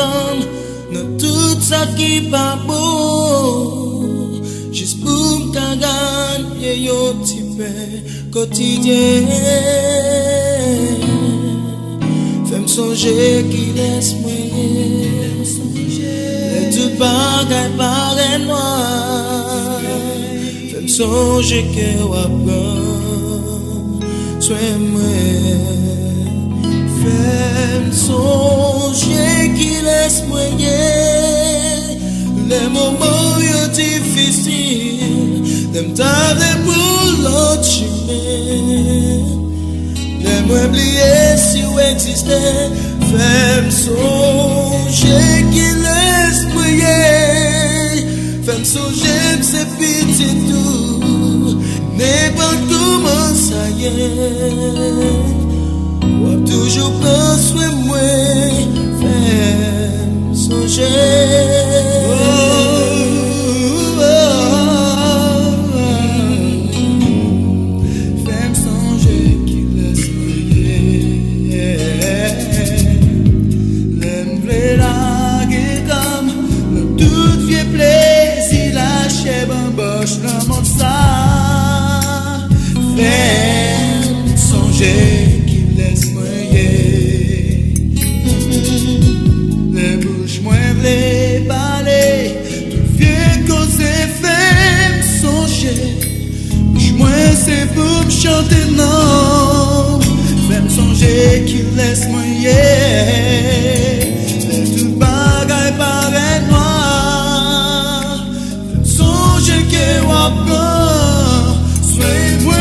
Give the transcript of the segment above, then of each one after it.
comprendre dans tout ça qui pas beau. Juste pour gagner un petit peu quotidien. Fais-moi songer qui laisse moi. Et tout bagaille paraît noir. Fais-moi songer que apprend. Sois-moi. Fais-moi songer qui laisse moi. Les moments difficiles, les m'table pour l'autre chemin. Les m'oublier si vous existez. Fais-moi songer qui laisse briller. Fais-moi songer que c'est petit tout. N'importe comment ça y est. Ou toujours penser moi. Fais-moi songer. Qui laisse moyer. Les bouches moins blé parler. Tout vieux cause fait songer. Bouche moins c'est pour me chanter non. Fais-moi songer qui laisse moyer. Les tout bagaille paraît noir. Fais-moi songer que wapon. Sois-moi.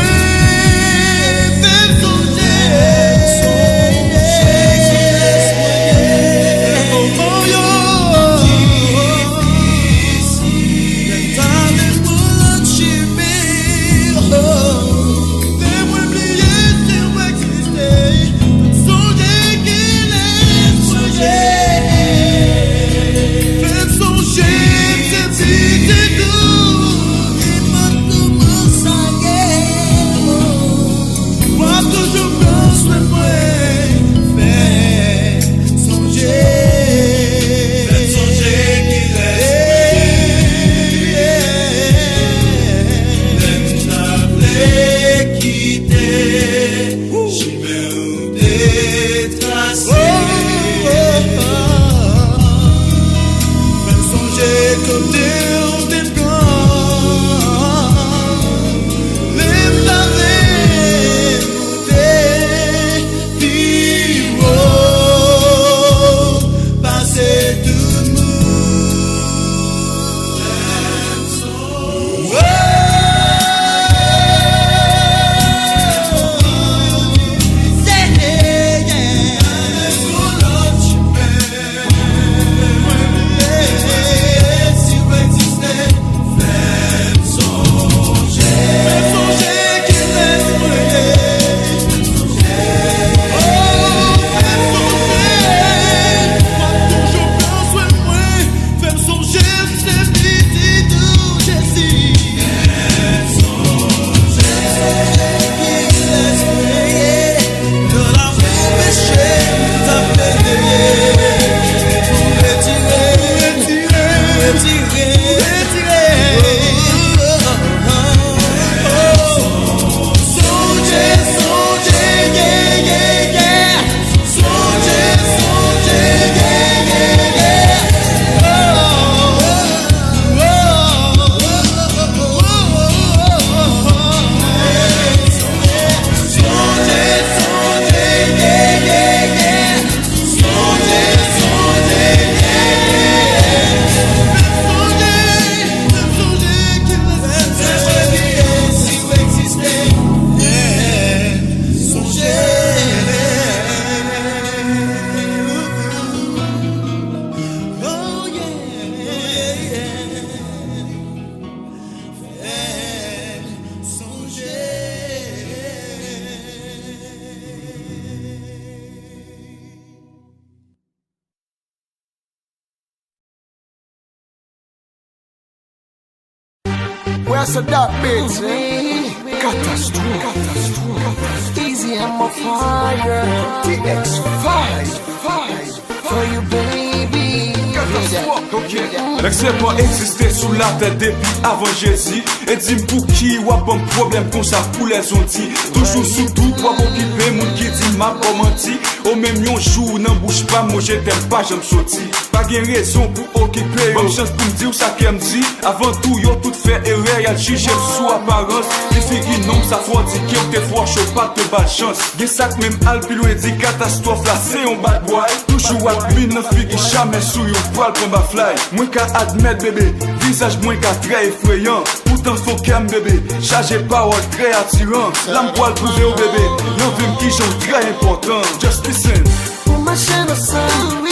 Where's the dark bits, eh? Catastrophe. Easy, I'm a fire. TX5. For you, baby. L'expert existait sous la tête depuis avant Jésus. Et dis pour qui ou a un problème comme ça pour les ontis. Toujours sous tout pour occuper mon qui dit m'a pas menti. Au même yon jour n'en bouge pas moi je t'aime pas j'aime sorti. Pas gain raison pour occuper. Bonne chance pour me dire ça qu'elle me dit. Avant tout yo tout fait erreur y'a jugé sous apparence. Les filles non ça faut dire qu'il te faut chaud pas de bad chance. Gen sac même al plus loin dit catastrophe là c'est un bad boy. Toujours à mine nan fille qui jamais sous yon poil pour ma fly. Moins qu'à admettre bébé, visage moins qu'à très effrayant. Pourtant faut qu'elle bébé, chargé parole très attirant. L'âme poil prouvé au bébé, non vim qui j'en très important. Just listen. Pour ma chaîne au sein.